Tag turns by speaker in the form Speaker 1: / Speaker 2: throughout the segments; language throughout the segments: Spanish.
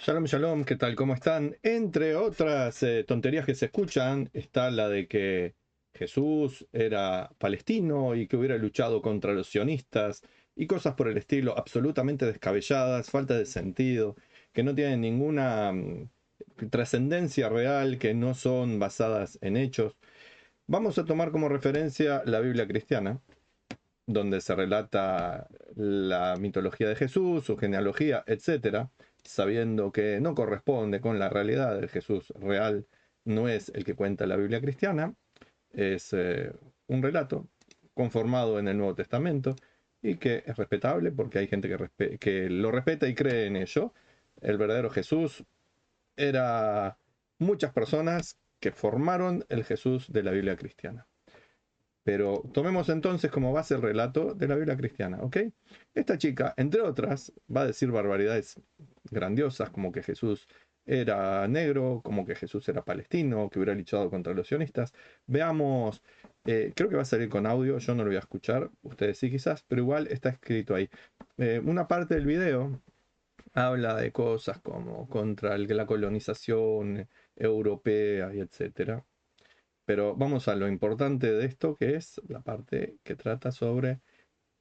Speaker 1: Shalom, shalom, ¿qué tal? ¿Cómo están? Entre otras tonterías que se escuchan, está la de que Jesús era palestino y que hubiera luchado contra los sionistas y cosas por el estilo, absolutamente descabelladas, falta de sentido, que no tienen ninguna trascendencia real, que no son basadas en hechos. Vamos a tomar como referencia la Biblia cristiana, donde se relata la mitología de Jesús, su genealogía, etcétera, sabiendo que no corresponde con la realidad. El Jesús real no es el que cuenta la Biblia cristiana, es un relato conformado en el Nuevo Testamento y que es respetable porque hay gente que lo respeta y cree en ello. El verdadero Jesús era muchas personas que formaron el Jesús de la Biblia cristiana. Pero tomemos entonces como base el relato de la Biblia cristiana, ¿ok? Esta chica, entre otras, va a decir barbaridades grandiosas, como que Jesús era negro, como que Jesús era palestino, que hubiera luchado contra los sionistas. Veamos, creo que va a salir con audio, yo no lo voy a escuchar, ustedes sí quizás, pero igual está escrito ahí. Una parte del video habla de cosas como contra la colonización europea y etcétera. Pero vamos a lo importante de esto, que es la parte que trata sobre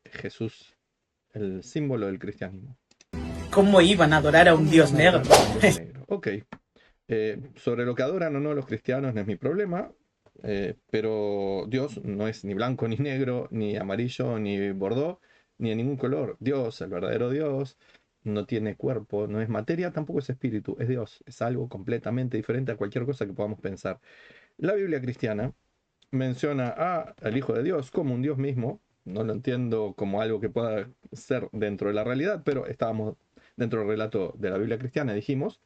Speaker 1: Jesús, el símbolo del cristianismo.
Speaker 2: ¿Cómo iban a adorar a un
Speaker 1: ¿Cómo
Speaker 2: dios
Speaker 1: iban a
Speaker 2: negro?
Speaker 1: adorar a un Dios negro? Ok. Sobre lo que adoran o no los cristianos no es mi problema, pero Dios no es ni blanco ni negro, ni amarillo ni bordó, ni de ningún color. Dios, el verdadero Dios, no tiene cuerpo, no es materia, tampoco es espíritu, es Dios, es algo completamente diferente a cualquier cosa que podamos pensar. La Biblia cristiana menciona al Hijo de Dios como un Dios mismo. No lo entiendo como algo que pueda ser dentro de la realidad, pero estábamos dentro del relato de la Biblia cristiana, dijimos.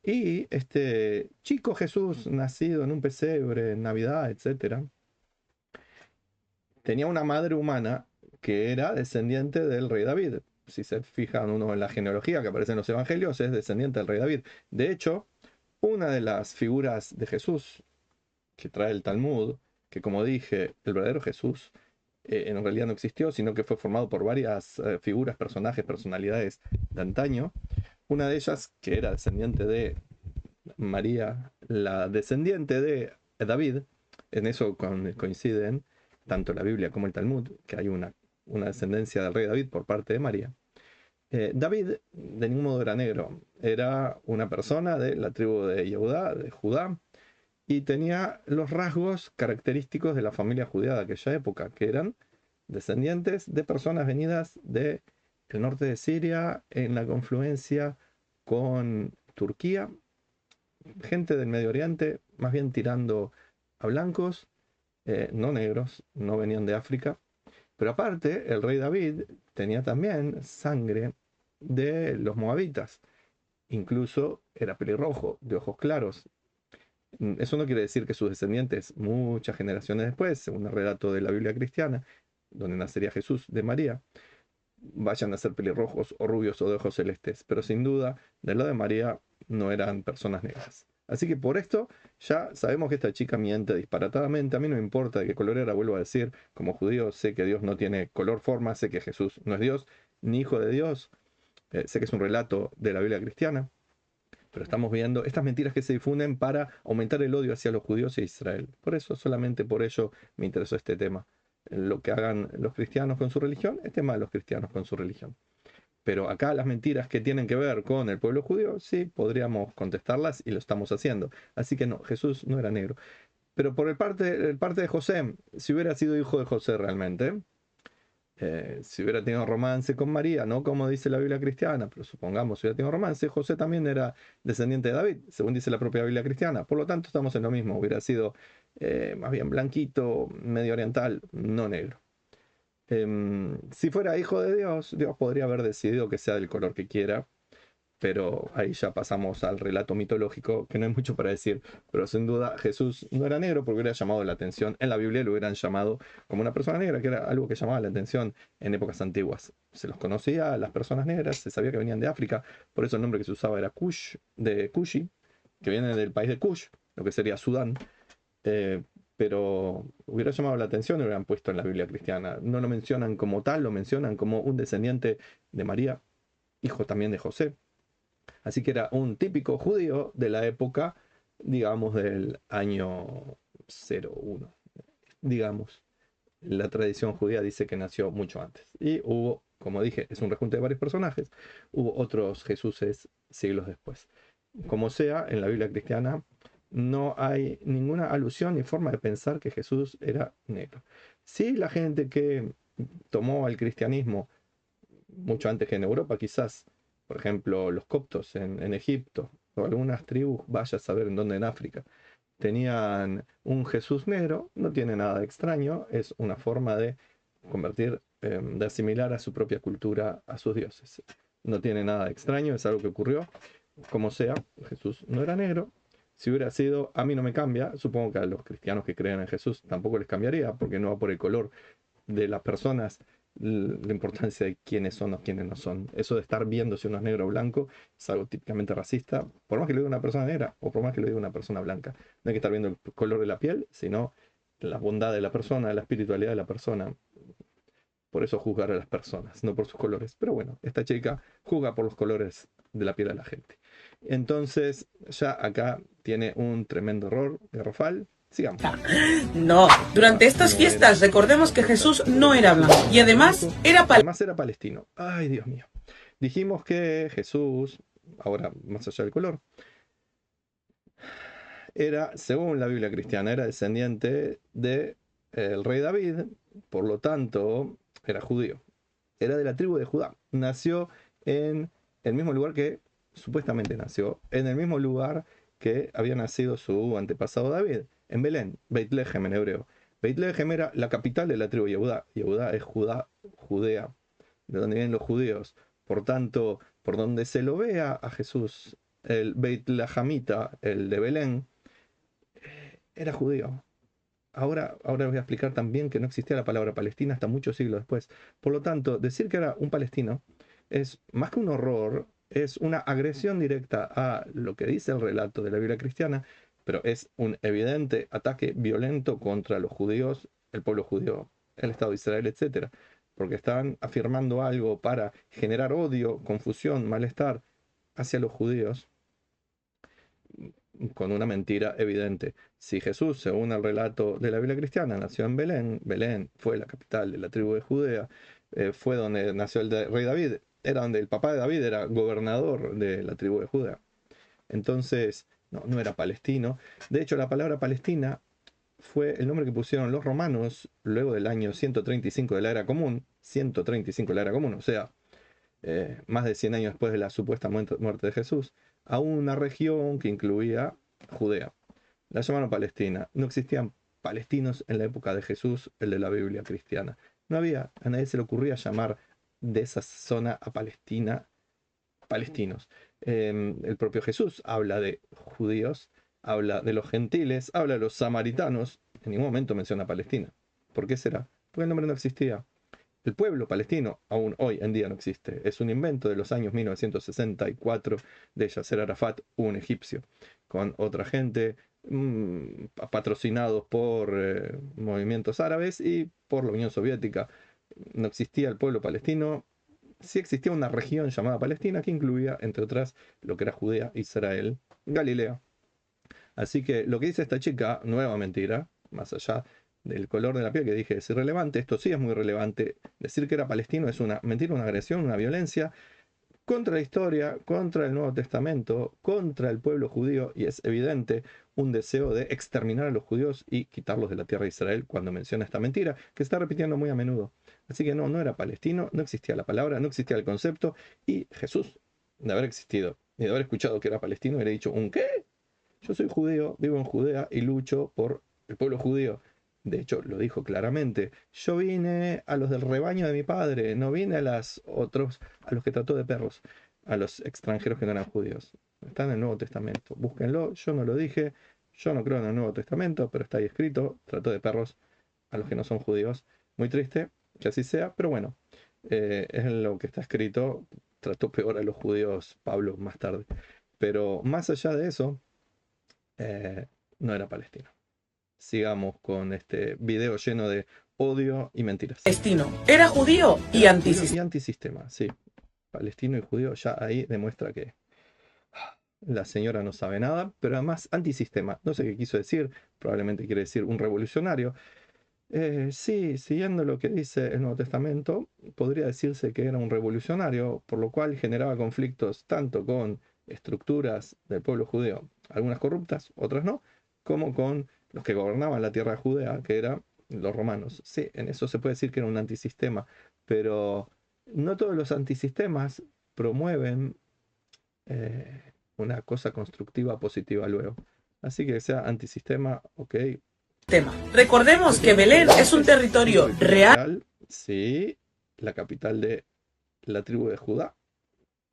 Speaker 1: Y este chico Jesús, nacido en un pesebre, en Navidad, etcétera, tenía una madre humana que era descendiente del rey David. Si se fijan uno en la genealogía que aparece en los evangelios, es descendiente del rey David. De hecho, una de las figuras de Jesús que trae el Talmud, que como dije, el verdadero Jesús en realidad no existió, sino que fue formado por varias figuras, personajes, personalidades de antaño. Una de ellas, que era descendiente de María, la descendiente de David, en eso coinciden tanto la Biblia como el Talmud, que hay una descendencia del rey David por parte de María. David de ningún modo era negro, era una persona de la tribu de Judá, y tenía los rasgos característicos de la familia judía de aquella época, que eran descendientes de personas venidas del norte de Siria, en la confluencia con Turquía, gente del Medio Oriente, más bien tirando a blancos, no negros, no venían de África. Pero aparte, el rey David tenía también sangre de los moabitas, incluso era pelirrojo, de ojos claros. Eso no quiere decir que sus descendientes, muchas generaciones después, según el relato de la Biblia cristiana, donde nacería Jesús de María, vayan a ser pelirrojos o rubios o de ojos celestes, pero sin duda, del lado de María no eran personas negras. Así que por esto ya sabemos que esta chica miente disparatadamente. A mí no me importa de qué color era, vuelvo a decir, como judío sé que Dios no tiene color, forma, sé que Jesús no es Dios ni hijo de Dios, sé que es un relato de la Biblia cristiana, pero estamos viendo estas mentiras que se difunden para aumentar el odio hacia los judíos e Israel. Por eso, solamente por ello me interesó este tema. Lo que hagan los cristianos con su religión es tema de los cristianos con su religión. Pero acá las mentiras que tienen que ver con el pueblo judío, sí, podríamos contestarlas y lo estamos haciendo. Así que no, Jesús no era negro. Pero por el parte de José, si hubiera sido hijo de José realmente, si hubiera tenido romance con María, no como dice la Biblia cristiana, pero supongamos si hubiera tenido romance, José también era descendiente de David, según dice la propia Biblia cristiana. Por lo tanto, estamos en lo mismo. Hubiera sido más bien blanquito, medio oriental, no negro. Si fuera hijo de Dios, Dios podría haber decidido que sea del color que quiera, pero ahí ya pasamos al relato mitológico, que no hay mucho para decir, pero sin duda Jesús no era negro porque hubiera llamado la atención. En la Biblia lo hubieran llamado como una persona negra, que era algo que llamaba la atención en épocas antiguas. Se los conocía a las personas negras, se sabía que venían de África, por eso el nombre que se usaba era Kush, de Kushi, que viene del país de Kush, lo que sería Sudán. eh, pero hubiera llamado la atención y lo hubieran puesto en la Biblia cristiana. No lo mencionan como tal, lo mencionan como un descendiente de María, hijo también de José. Así que era un típico judío de la época, digamos, del año 01, digamos. La tradición judía dice que nació mucho antes. Y hubo, como dije, es un rejunte de varios personajes, hubo otros Jesuses siglos después. Como sea, en la Biblia cristiana no hay ninguna alusión ni forma de pensar que Jesús era negro. Sí, la gente que tomó el cristianismo mucho antes que en Europa, quizás, por ejemplo, los coptos en Egipto, o algunas tribus, vaya a saber en dónde en África, tenían un Jesús negro, no tiene nada de extraño, es una forma de convertir, de asimilar a su propia cultura a sus dioses. No tiene nada de extraño, es algo que ocurrió. Como sea, Jesús no era negro. Si hubiera sido, a mí no me cambia, supongo que a los cristianos que creen en Jesús tampoco les cambiaría, porque no va por el color de las personas la importancia de quiénes son o quiénes no son. Eso de estar viendo si uno es negro o blanco es algo típicamente racista, por más que lo diga una persona negra o por más que lo diga una persona blanca. No hay que estar viendo el color de la piel, sino la bondad de la persona, la espiritualidad de la persona. Por eso juzgar a las personas, no por sus colores. Pero bueno, esta chica juzga por los colores de la piel de la gente. Entonces, ya acá tiene un tremendo error garrafal. Sigamos.
Speaker 2: No, durante estas
Speaker 1: No
Speaker 2: fiestas
Speaker 1: era
Speaker 2: recordemos que Jesús no era blanco y además
Speaker 1: además era palestino. Ay, Dios mío. Dijimos que Jesús, ahora más allá del color, era, según la Biblia cristiana, era descendiente de el rey David, por lo tanto, era judío. Era de la tribu de Judá. Nació en el mismo lugar que, supuestamente nació, en el mismo lugar que había nacido su antepasado David, en Belén, Beit Lehem en hebreo. Beit Lehem era la capital de la tribu de Yehudá. Yehudá es Judá, Judea, de donde vienen los judíos. Por tanto, por donde se lo vea a Jesús, el Beit Lahamita, el de Belén, era judío. Ahora voy a explicar también que no existía la palabra Palestina hasta muchos siglos después. Por lo tanto, decir que era un palestino es más que un horror, es una agresión directa a lo que dice el relato de la Biblia cristiana, pero es un evidente ataque violento contra los judíos, el pueblo judío, el Estado de Israel, etcétera, porque están afirmando algo para generar odio, confusión, malestar hacia los judíos con una mentira evidente. Si Jesús, según el relato de la Biblia cristiana, nació en Belén, Belén fue la capital de la tribu de Judea, fue donde nació el rey David, era donde el papá de David era gobernador de la tribu de Judea. Entonces, no era palestino. De hecho, la palabra Palestina fue el nombre que pusieron los romanos luego del año 135 de la era común, 135 de la era común, o sea, más de 100 años después de la supuesta muerte de Jesús, a una región que incluía Judea. La llamaron Palestina. No existían palestinos en la época de Jesús, el de la Biblia cristiana. No había, a nadie se le ocurría llamar de esa zona a Palestina palestinos. El propio Jesús habla de judíos, habla de los gentiles, habla de los samaritanos. En ningún momento menciona Palestina. ¿Por qué será? Porque el nombre no existía. El pueblo palestino aún hoy en día no existe. Es un invento de los años 1964 de Yasser Arafat, un egipcio, con otra gente, patrocinados por movimientos árabes y por la Unión Soviética. No existía el pueblo palestino. Sí existía una región llamada Palestina que incluía, entre otras, lo que era Judea, Israel, Galilea. Así que lo que dice esta chica, nueva mentira, más allá del color de la piel que dije es irrelevante, esto sí es muy relevante. Decir que era palestino es una mentira, una agresión, una violencia contra la historia, contra el Nuevo Testamento, contra el pueblo judío, y es evidente un deseo de exterminar a los judíos y quitarlos de la tierra de Israel cuando menciona esta mentira, que se está repitiendo muy a menudo. Así que no era palestino, no existía la palabra, no existía el concepto, y Jesús, de haber existido y de haber escuchado que era palestino, hubiera dicho, ¿un qué? Yo soy judío, vivo en Judea y lucho por el pueblo judío. De hecho, lo dijo claramente. Yo vine a los del rebaño de mi padre, no vine a a los que trató de perros, a los extranjeros que no eran judíos. Está en el Nuevo Testamento. Búsquenlo, yo no lo dije, yo no creo en el Nuevo Testamento, pero está ahí escrito, trató de perros a los que no son judíos. Muy triste que así sea, pero bueno, es lo que está escrito. Trató peor a los judíos Pablo más tarde. Pero más allá de eso, eh, no era palestino. Sigamos con este video lleno de odio y mentiras.
Speaker 2: palestino era judío y
Speaker 1: Era judío y
Speaker 2: antisistema.
Speaker 1: antisistema, sí. Palestino y judío, ya ahí demuestra que la señora no sabe nada, pero además antisistema. No sé qué quiso decir, probablemente quiere decir un revolucionario. Sí, siguiendo lo que dice el Nuevo Testamento, podría decirse que era un revolucionario, por lo cual generaba conflictos tanto con estructuras del pueblo judío, algunas corruptas, otras no, como con los que gobernaban la tierra judea, que eran los romanos. Sí, en eso se puede decir que era un antisistema, pero no todos los antisistemas promueven una cosa constructiva positiva luego. Así que sea antisistema, ok.
Speaker 2: tema. Recordemos que Belén es un territorio real.
Speaker 1: Sí, la capital de la tribu de Judá,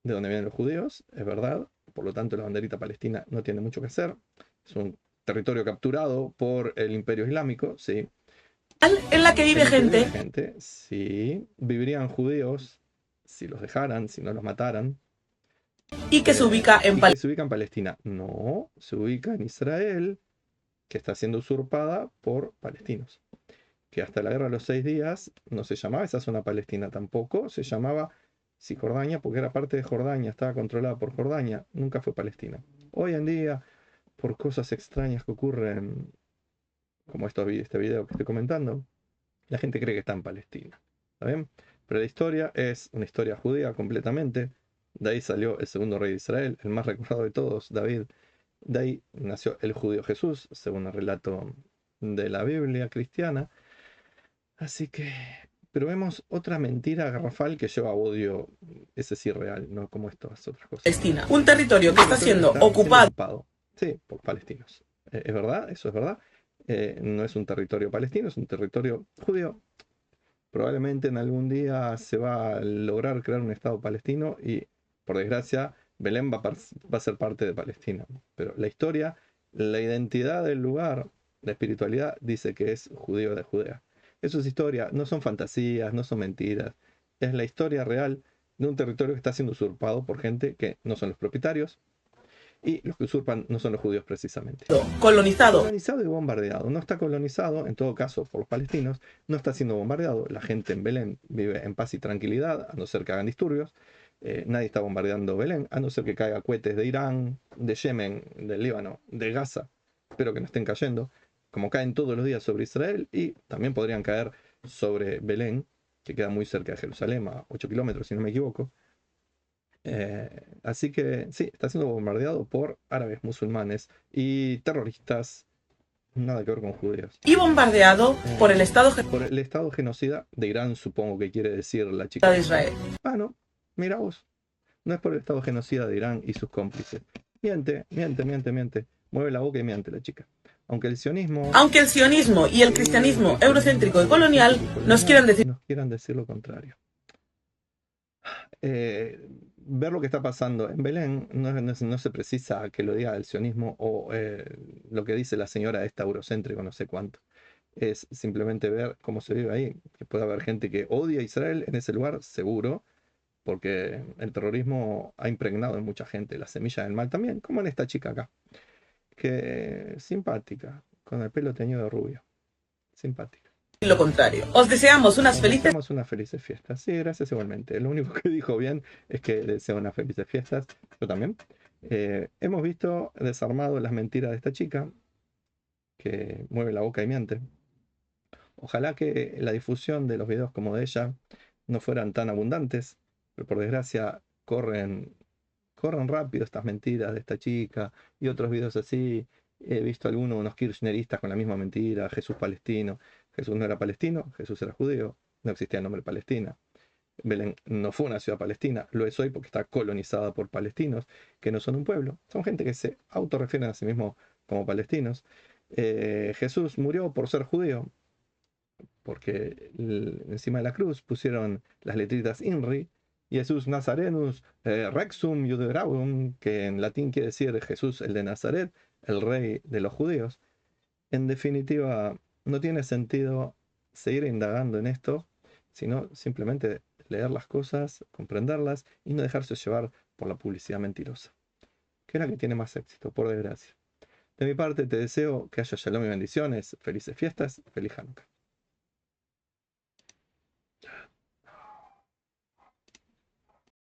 Speaker 1: de donde vienen los judíos, es verdad. Por lo tanto, la banderita palestina no tiene mucho que hacer. Es un territorio capturado por el Imperio Islámico, sí.
Speaker 2: En la que vive gente.
Speaker 1: Sí, vivirían judíos si los dejaran, si no los mataran.
Speaker 2: Y que se ubica en
Speaker 1: Palestina. Se ubica en Palestina. No, se ubica en Israel, que está siendo usurpada por palestinos. Que hasta la guerra de los 6 días no se llamaba esa zona palestina tampoco, se llamaba Cisjordania porque era parte de Jordania, estaba controlada por Jordania, nunca fue Palestina. Hoy en día, por cosas extrañas que ocurren, como este video que estoy comentando, la gente cree que está en Palestina. ¿Está bien? Pero la historia es una historia judía completamente. De ahí salió el segundo rey de Israel, el más recordado de todos, David. De ahí nació el judío Jesús, según el relato de la Biblia cristiana. Así que, pero vemos otra mentira garrafal que lleva a odio, ese sí real, no como estas otras cosas.
Speaker 2: Palestina, un territorio que está siendo ocupado.
Speaker 1: Sí, por palestinos. Es verdad, eso es verdad. No es un territorio palestino, es un territorio judío. Probablemente en algún día se va a lograr crear un Estado palestino y, por desgracia, Belén va a ser parte de Palestina. Pero la historia, la identidad del lugar, la espiritualidad, dice que es judío de Judea. Eso es historia, no son fantasías, no son mentiras. Es la historia real de un territorio que está siendo usurpado por gente que no son los propietarios, y los que usurpan no son los judíos precisamente.
Speaker 2: Colonizado.
Speaker 1: Colonizado y bombardeado. No está colonizado, en todo caso, por los palestinos. No está siendo bombardeado. La gente en Belén vive en paz y tranquilidad, a no ser que hagan disturbios. Nadie está bombardeando Belén, a no ser que caiga cohetes de Irán, de Yemen, del Líbano, de Gaza. Espero que no estén cayendo, como caen todos los días sobre Israel, y también podrían caer sobre Belén, que queda muy cerca de Jerusalén, a 8 kilómetros, si no me equivoco. Así que sí, está siendo bombardeado por árabes musulmanes y terroristas, nada que ver con judíos.
Speaker 2: Y bombardeado por el Estado
Speaker 1: genocida de Irán, supongo que quiere decir la chica
Speaker 2: de Israel.
Speaker 1: Ah, no, mira vos. No es por el Estado genocida de Irán y sus cómplices. Miente. Mueve la boca y miente la chica. Aunque el sionismo
Speaker 2: y el cristianismo eurocéntrico y colonial nos quieran
Speaker 1: decir lo contrario. Ver lo que está pasando en Belén no se precisa que lo diga el sionismo o lo que dice la señora esta eurocéntrico, no sé cuánto. Es simplemente ver cómo se vive ahí. Que puede haber gente que odia a Israel en ese lugar, seguro, porque el terrorismo ha impregnado en mucha gente la semilla del mal también, como en esta chica acá, que simpática, con el pelo teñido de rubio, simpática.
Speaker 2: Lo contrario. Os deseamos unas
Speaker 1: felices fiestas. Sí, gracias igualmente. Lo único que dijo bien es que deseo unas felices fiestas. Yo también. Hemos visto desarmado las mentiras de esta chica, que mueve la boca y miente. Ojalá que la difusión de los videos como de ella no fueran tan abundantes, pero por desgracia corren rápido estas mentiras de esta chica y otros videos así. He visto algunos, unos kirchneristas con la misma mentira, Jesús palestino. Jesús no era palestino, Jesús era judío, no existía el nombre Palestina. Belén no fue una ciudad palestina, lo es hoy porque está colonizada por palestinos, que no son un pueblo, son gente que se autorrefieren a sí mismos como palestinos. Jesús murió por ser judío, porque encima de la cruz pusieron las letritas INRI, Jesús Nazarenus Rexum Judeorum, que en latín quiere decir Jesús el de Nazaret, el rey de los judíos. En definitiva, no tiene sentido seguir indagando en esto, sino simplemente leer las cosas, comprenderlas y no dejarse llevar por la publicidad mentirosa, que es la que tiene más éxito, por desgracia. De mi parte, te deseo que haya shalom y bendiciones, felices fiestas, feliz Hanukkah.